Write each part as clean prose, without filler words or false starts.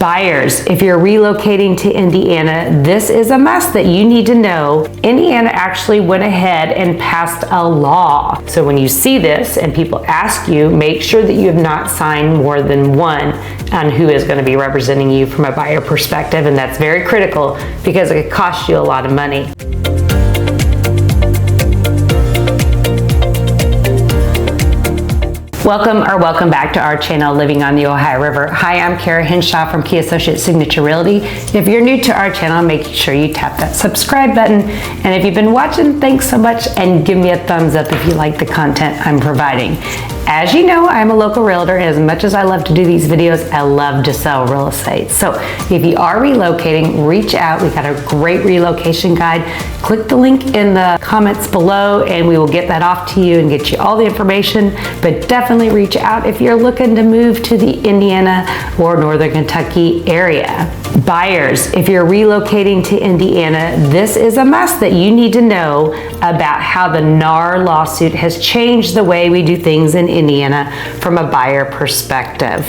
Buyers, if you're relocating to Indiana, this is a must that you need to know. Indiana actually went ahead and passed a law. So when you see this and people ask you, make sure that you have not signed more than one on who is going to be representing you from a buyer perspective. And that's very critical because it costs you a lot of money. Welcome back to our channel, Living on the Ohio River. Hi, I'm Kara Hinshaw from Key Associates Signature Realty. If you're new to our channel, make sure you tap that subscribe button. And if you've been watching, thanks so much, and give me a thumbs up if you like the content I'm providing. As you know, I'm a local realtor, and as much as I love to do these videos, I love to sell real estate. So if you are relocating, reach out. We've got a great relocation guide. Click the link in the comments below and we will get that off to you and get you all the information. But definitely reach out if you're looking to move to the Indiana or Northern Kentucky area. Buyers, if you're relocating to Indiana, this is a must that you need to know about how the NAR lawsuit has changed the way we do things in Indiana from a buyer perspective.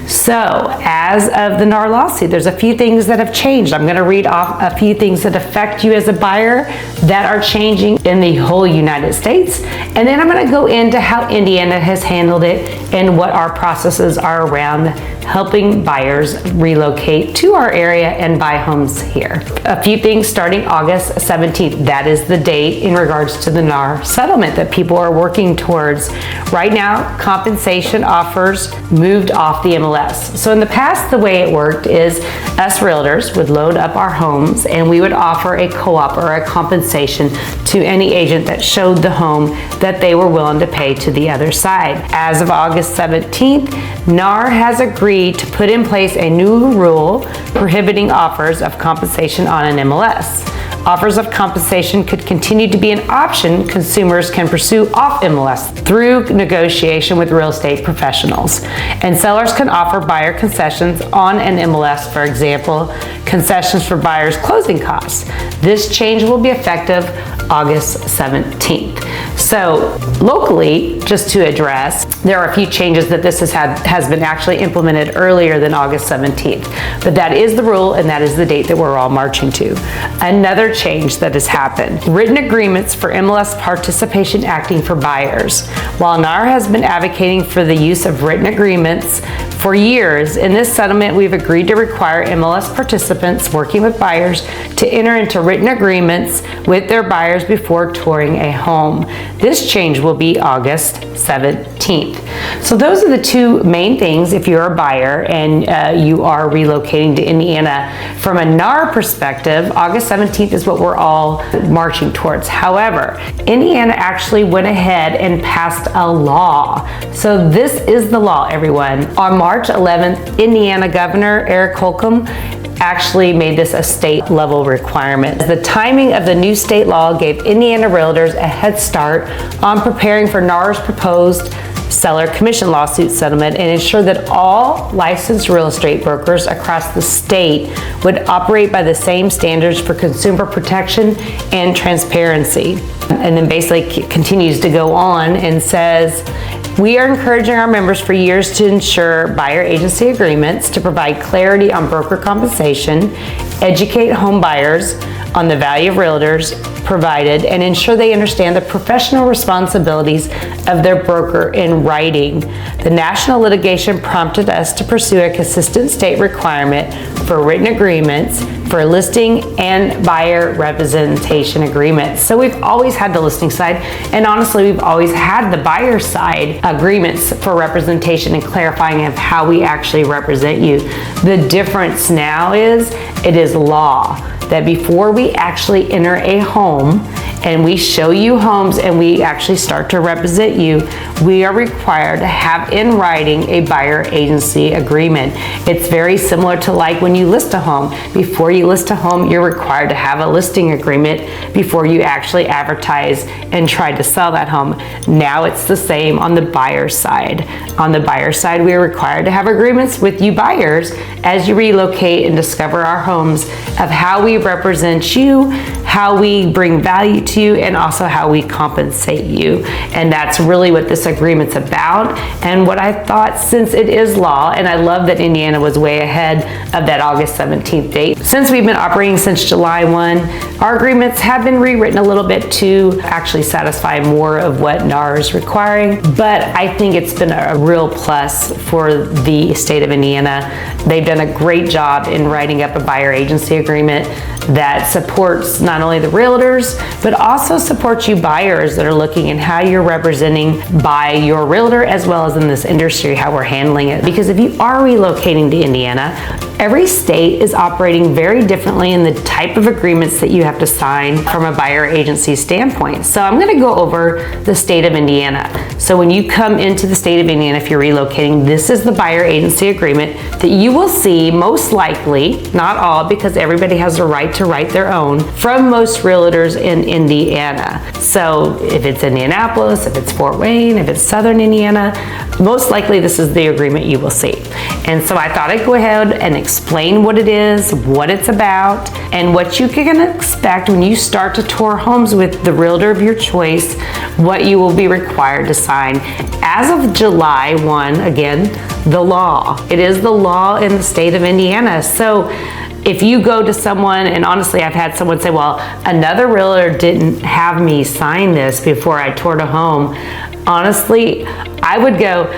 So as of the NAR lawsuit, there's a few things that have changed. I'm going to read off a few things that affect you as a buyer that are changing in the whole United States. And then I'm going to go into how Indiana has handled it and what our processes are around helping buyers relocate to our area and buy homes here. A few things starting August 17th. That is the date in regards to the NAR settlement that people are working towards. Right now, compensation offers moved off the MLS. So in the past, the way it worked is us realtors would load up our homes and we would offer a co-op or a compensation to any agent that showed the home that they were willing to pay to the other side. As of August 17th, NAR has agreed to put in place a new rule prohibiting offers of compensation on an MLS. Offers of compensation could continue to be an option consumers can pursue off MLS through negotiation with real estate professionals. And sellers can offer buyer concessions on an MLS, for example, concessions for buyers' closing costs. This change will be effective August 17th. So locally, just to address, there are a few changes that this has been actually implemented earlier than August 17th. But that is the rule and that is the date that we're all marching to. Another change that has happened, written agreements for MLS participation acting for buyers. While NAR has been advocating for the use of written agreements for years, in this settlement we've agreed to require MLS participants working with buyers to enter into written agreements with their buyers before touring a home. This change will be August 17th. So those are the two main things if you're a buyer and you are relocating to Indiana. From a NAR perspective, August 17th is what we're all marching towards. However, Indiana actually went ahead and passed a law. So this is the law, everyone. On March 11th, Indiana Governor Eric Holcomb actually made this a state level requirement. The timing of the new state law gave Indiana realtors a head start on preparing for NAR's proposed seller commission lawsuit settlement and ensure that all licensed real estate brokers across the state would operate by the same standards for consumer protection and transparency. And then basically continues to go on and says, we are encouraging our members for years to ensure buyer agency agreements to provide clarity on broker compensation, educate home buyers on the value of realtors provided, and ensure they understand the professional responsibilities of their broker in writing. The national litigation prompted us to pursue a consistent state requirement for written agreements for listing and buyer representation agreements. So we've always had the listing side, and honestly, we've always had the buyer side agreements for representation and clarifying of how we actually represent you. The difference now is it is law that before we actually enter a home and we show you homes and we actually start to represent you, we are required to have in writing a buyer agency agreement. It's very similar to like when you list a home. Before you list a home, you're required to have a listing agreement before you actually advertise and try to sell that home. Now it's the same on the buyer side. On the buyer side, we are required to have agreements with you buyers as you relocate and discover our homes of how we we represent you, how we bring value to you, and also how we compensate you. And that's really what this agreement's about. And what I thought, since it is law, and I love that Indiana was way ahead of that August 17th date. Since we've been operating since July 1, our agreements have been rewritten a little bit to actually satisfy more of what NAR is requiring. But I think it's been a real plus for the state of Indiana. They've done a great job in writing up a buyer agency agreement that supports not only the realtors, but also supports you buyers that are looking at how you're representing by your realtor, as well as in this industry, how we're handling it. Because if you are relocating to Indiana, every state is operating very differently in the type of agreements that you have to sign from a buyer agency standpoint. So I'm gonna go over the state of Indiana. So when you come into the state of Indiana, if you're relocating, this is the buyer agency agreement that you will see most likely, not all, because everybody has the right to write their own, from most realtors in Indiana. So if it's Indianapolis, if it's Fort Wayne, if it's Southern Indiana, most likely this is the agreement you will see. And so I thought I'd go ahead and explain what it is, what it's about, and what you can expect when you start to tour homes with the realtor of your choice, what you will be required to sign. As of July 1, again, the law. It is the law in the state of Indiana. So if you go to someone, and honestly, I've had someone say, well, another realtor didn't have me sign this before I toured a home. Honestly, I would go,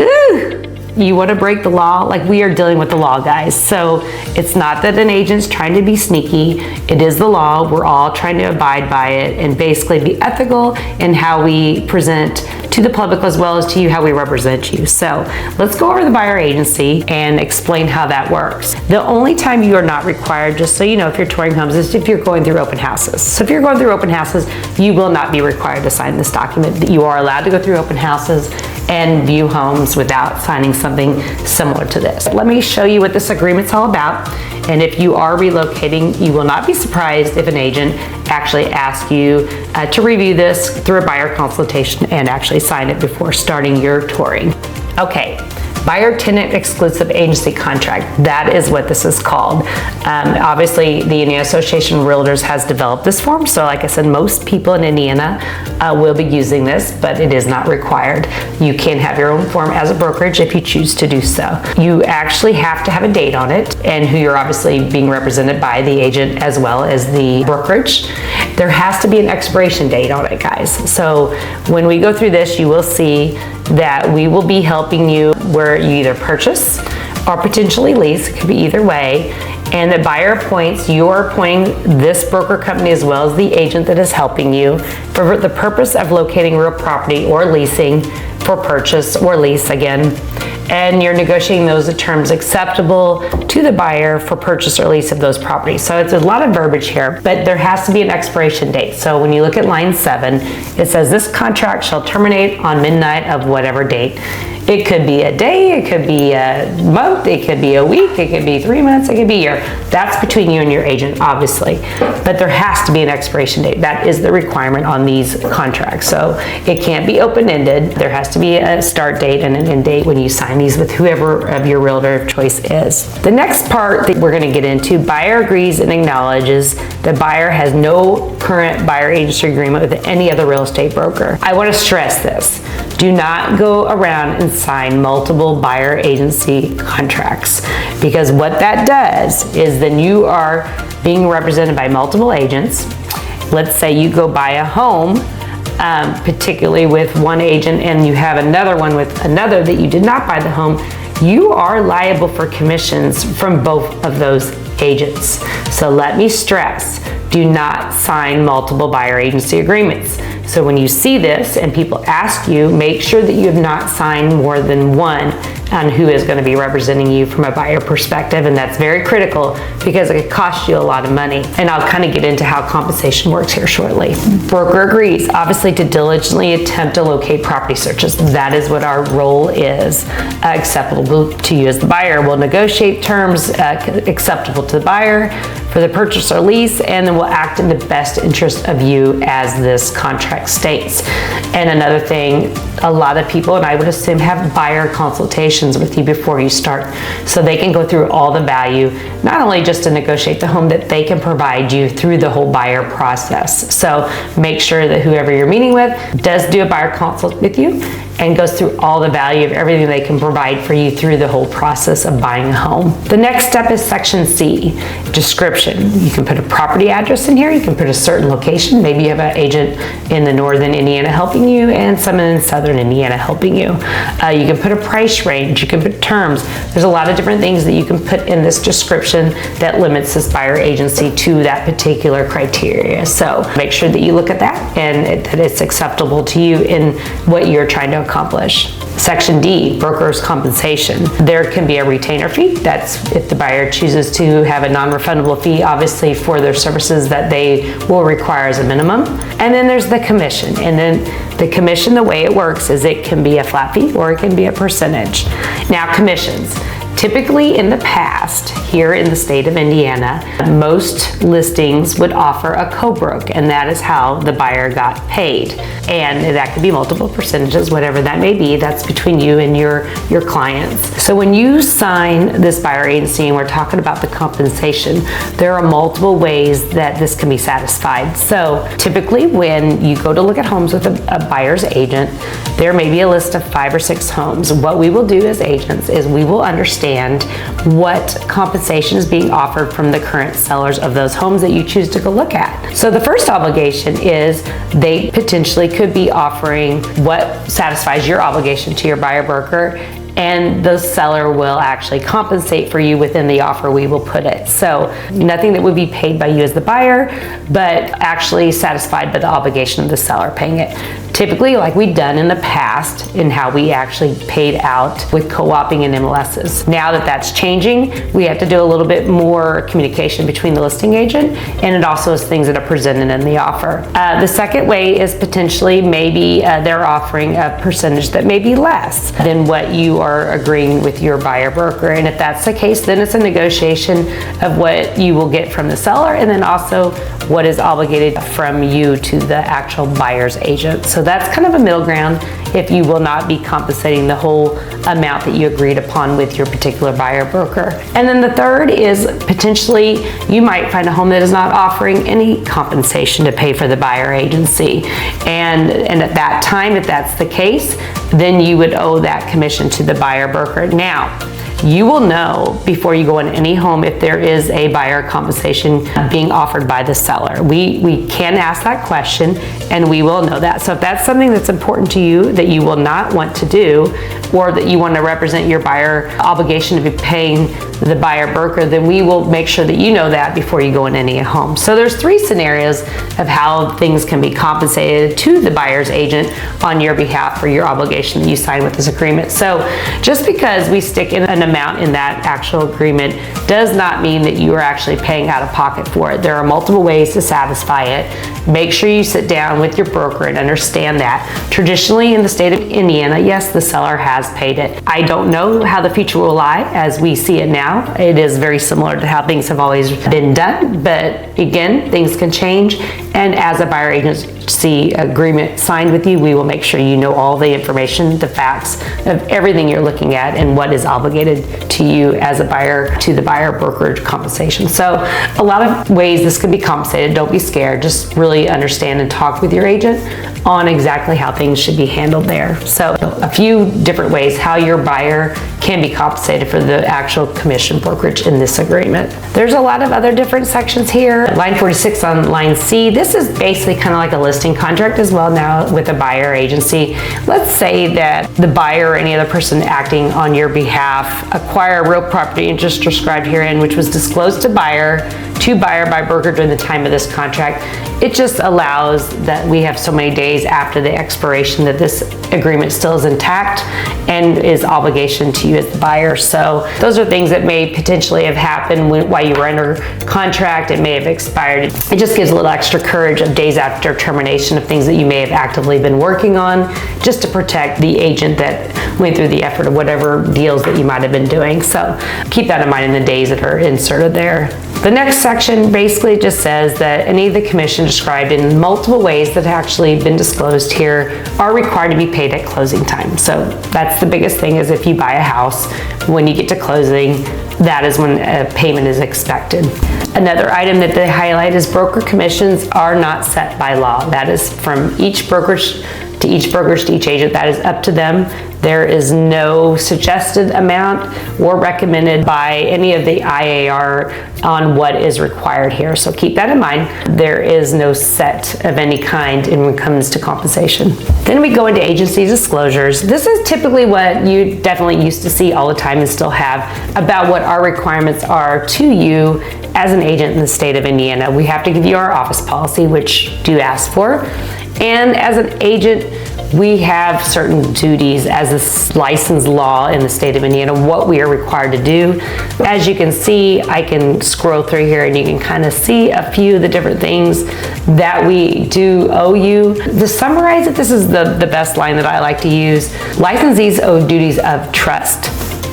ooh, you want to break the law? Like, we are dealing with the law, guys. So it's not that an agent's trying to be sneaky. It is the law. We're all trying to abide by it and basically be ethical in how we present to the public, as well as to you, how we represent you. So let's go over the buyer agency and explain how that works. The only time you are not required, just so you know, if you're touring homes, is if you're going through open houses. So if you're going through open houses, you will not be required to sign this document. You are allowed to go through open houses and view homes without signing something similar to this. Let me show you what this agreement's all about. And if you are relocating, you will not be surprised if an agent actually asks you to review this through a buyer consultation and actually sign it before starting your touring. Okay. Buyer-tenant exclusive agency contract. That is what this is called. Obviously, the Indiana Association of Realtors has developed this form. So like I said, most people in Indiana will be using this, but it is not required. You can have your own form as a brokerage if you choose to do so. You actually have to have a date on it, and who you're obviously being represented by, the agent as well as the brokerage. There has to be an expiration date on it, guys. So when we go through this, you will see that we will be helping you where you either purchase or potentially lease. It could be either way. And the buyer appoints, you're appointing this broker company as well as the agent that is helping you for the purpose of locating real property or leasing for purchase or lease again. And you're negotiating those terms acceptable to the buyer for purchase or lease of those properties. So it's a lot of verbiage here, but there has to be an expiration date. So when you look at line 7, it says this contract shall terminate on midnight of whatever date. It could be a day, it could be a month, it could be a week, it could be 3 months, it could be a year. That's between you and your agent, obviously. But there has to be an expiration date. That is the requirement on these contracts. So it can't be open-ended. There has to be a start date and an end date when you sign these with whoever of your realtor of choice is. The next part that we're going to get into, buyer agrees and acknowledges the buyer has no current buyer agency agreement with any other real estate broker. I want to stress this. Do not go around and sign multiple buyer agency contracts, because what that does is then you are being represented by multiple agents. Let's say you go buy a home, particularly with one agent, and you have another one with another that you did not buy the home. You are liable for commissions from both of those agents. So let me stress, do not sign multiple buyer agency agreements. So when you see this and people ask you, make sure that you have not signed more than one on who is going to be representing you from a buyer perspective, and that's very critical because it could cost you a lot of money. And I'll kind of get into how compensation works here shortly. Broker agrees, obviously, to diligently attempt to locate property searches. That is what our role is. Acceptable to you as the buyer. We'll negotiate terms acceptable to the buyer for the purchase or lease, and then we'll act in the best interest of you as this contract states. And another thing, a lot of people, and I would assume, have buyer consultations with you before you start, so they can go through all the value, not only just to negotiate the home, that they can provide you through the whole buyer process. So make sure that whoever you're meeting with does do a buyer consult with you and goes through all the value of everything they can provide for you through the whole process of buying a home. The next step is section C, description. You can put a property address in here, you can put a certain location. Maybe you have an agent in the northern Indiana helping you and someone in southern Indiana helping you. You can put a price range, you can put terms. There's a lot of different things that you can put in this description that limits this buyer agency to that particular criteria. So make sure that you look at that and that it's acceptable to you in what you're trying to accomplish. Section D, broker's compensation. There can be a retainer fee. That's if the buyer chooses to have a non-refundable fee, obviously, for their services that they will require as a minimum. And then there's the commission. And then the commission, the way it works is it can be a flat fee or it can be a percentage. Now, commissions. Typically in the past, here in the state of Indiana, most listings would offer a co-broke, and that is how the buyer got paid. And that could be multiple percentages, whatever that may be. That's between you and your clients. So when you sign this buyer agency, and we're talking about the compensation, there are multiple ways that this can be satisfied. So typically when you go to look at homes with a buyer's agent, there may be a list of 5 or 6 homes. What we will do as agents is we will understand what compensation is being offered from the current sellers of those homes that you choose to go look at. So the first obligation is they potentially could be offering what satisfies your obligation to your buyer broker, and the seller will actually compensate for you within the offer we will put it. So nothing that would be paid by you as the buyer, but actually satisfied by the obligation of the seller paying it. Typically, like we've done in the past, in how we actually paid out with co-oping and MLSs. Now that that's changing, we have to do a little bit more communication between the listing agent, and it also is things that are presented in the offer. The second way is potentially maybe they're offering a percentage that may be less than what you are agreeing with your buyer broker. And if that's the case, then it's a negotiation of what you will get from the seller, and then also what is obligated from you to the actual buyer's agent. So that's kind of a middle ground if you will not be compensating the whole amount that you agreed upon with your particular buyer broker. And then the third is potentially you might find a home that is not offering any compensation to pay for the buyer agency. And at that time, if that's the case, then you would owe that commission to the buyer broker. Now, you will know before you go in any home if there is a buyer compensation being offered by the seller. We can ask that question and we will know that. So if that's something that's important to you that you will not want to do, or that you want to represent your buyer obligation to be paying the buyer broker, then we will make sure that you know that before you go in any home. So there's 3 scenarios of how things can be compensated to the buyer's agent on your behalf for your obligation that you sign with this agreement. So just because we stick in an amount in that actual agreement does not mean that you are actually paying out of pocket for it. There are multiple ways to satisfy it. Make sure you sit down with your broker and understand that. Traditionally in the state of Indiana, yes, the seller has paid it. I don't know how the future will lie as we see it now. It is very similar to how things have always been done, but again, things can change. And as a buyer agency agreement signed with you, we will make sure you know all the information, the facts of everything you're looking at and what is obligated to you as a buyer to the buyer brokerage compensation. So a lot of ways this can be compensated. Don't be scared. Just really understand and talk with your agent on exactly how things should be handled there. So a few different ways how your buyer can be compensated for the actual commission brokerage in this agreement. There's a lot of other different sections here. Line 46 on line C, this is basically kind of like a listing contract as well now with a buyer agency. Let's say that the buyer or any other person acting on your behalf acquire a real property interest described herein, which was disclosed to buyer by broker during the time of this contract. It just allows that we have so many days after the expiration that this agreement still is intact and is obligation to you as the buyer. So those are things that may potentially have happened while you were under contract. It may have expired. It just gives a little extra courage of days after termination of things that you may have actively been working on, just to protect the agent that went through the effort of whatever deals that you might have been doing. So keep that in mind in the days that are inserted there. The next section basically just says that any of the commission described in multiple ways that have actually been disclosed here are required to be paid at closing time. So that's the biggest thing, is if you buy a house, when you get to closing, that is when a payment is expected. Another item that they highlight is broker commissions are not set by law. That is from each brokerage to each agent. That is up to them. There is no suggested amount or recommended by any of the IAR on what is required here. So keep that in mind. There is no set of any kind when it comes to compensation. Then we go into agency disclosures. This is typically what you definitely used to see all the time and still have about what our requirements are to you as an agent in the state of Indiana. We have to give you our office policy, which do ask for. And as an agent, we have certain duties as a licensed law in the state of Indiana, what we are required to do. As you can see, I can scroll through here and you can kind of see a few of the different things that we do owe you. To summarize it, this is the best line that I like to use. Licensees owe duties of trust,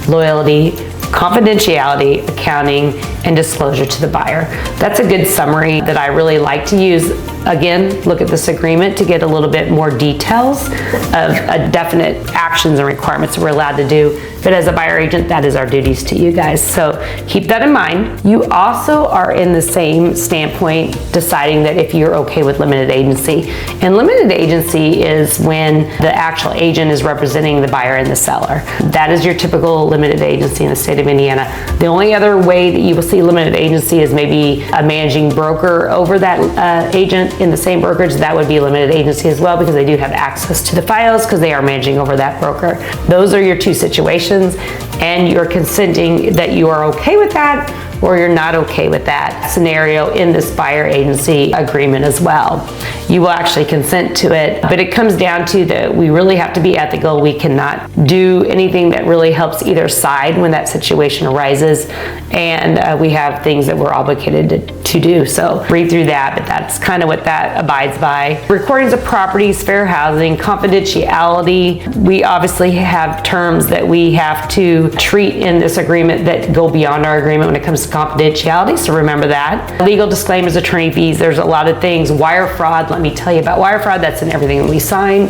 loyalty, confidentiality, accounting, and disclosure to the buyer. That's a good summary that I really like to use. Again, look at this agreement to get a little bit more details of definite actions and requirements that we're allowed to do. But as a buyer agent, that is our duties to you guys. So keep that in mind. You also are in the same standpoint deciding that if you're okay with limited agency. And limited agency is when the actual agent is representing the buyer and the seller. That is your typical limited agency in the state of Indiana. The only other way that you will see limited agency is maybe a managing broker over that agent in the same brokerage. That would be limited agency as well, because they do have access to the files because they are managing over that broker. Those are your two situations, and you're consenting that you are okay with that or you're not okay with that scenario in this buyer agency agreement as well. You will actually consent to it, but it comes down to that we really have to be ethical. We cannot do anything that really helps either side when that situation arises, and we have things that we're obligated to do. So read through that, but that's kind of what that abides by. Recordings of properties, fair housing, confidentiality. We obviously have terms that we have to treat in this agreement that go beyond our agreement when it comes to confidentiality, so remember that. Legal disclaimers, attorney fees, there's a lot of things. Wire fraud, let me tell you about wire fraud. That's in everything that we sign.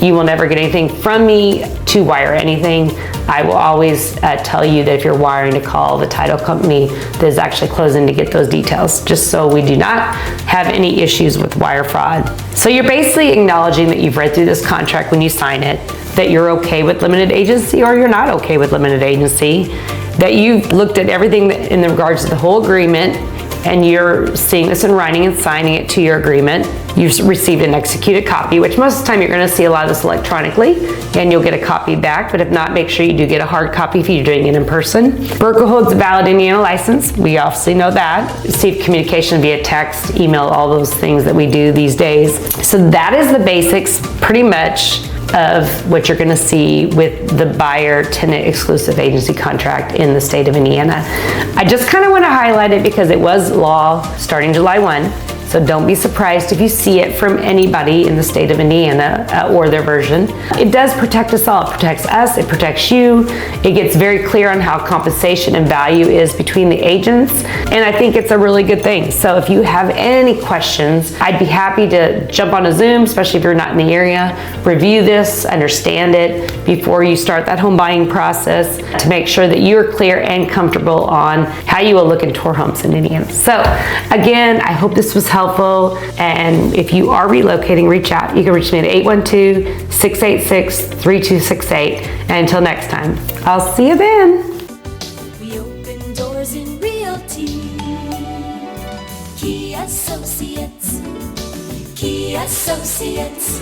You will never get anything from me to wire anything. I will always tell you that if you're wiring, to call the title company that is actually closing to get those details, just so we do not have any issues with wire fraud. So you're basically acknowledging that you've read through this contract when you sign it, that you're okay with limited agency or you're not okay with limited agency, that you've looked at everything in regards to the whole agreement, and you're seeing this in writing and signing it to your agreement. You've received an executed copy, which most of the time you're going to see a lot of this electronically, and you'll get a copy back, but if not, make sure you do get a hard copy if you're doing it in person. Broker holds a valid Indiana license. We obviously know that. Receive communication via text, email, all those things that we do these days. So that is the basics, pretty much, of what you're going to see with the buyer-tenant exclusive agency contract in the state of Indiana. I just kind of want to highlight it because it was law starting July 1. So don't be surprised if you see it from anybody in the state of Indiana or their version. It does protect us all. It protects us, it protects you. It gets very clear on how compensation and value is between the agents. And I think it's a really good thing. So if you have any questions, I'd be happy to jump on a Zoom, especially if you're not in the area, review this, understand it before you start that home buying process to make sure that you're clear and comfortable on how you will look in tour homes in Indiana. So again, I hope this was helpful. And if you are relocating, reach out. You can reach me at 812-686-3268. And until next time, I'll see you then. We open doors in realty. Key Associates. Key Associates.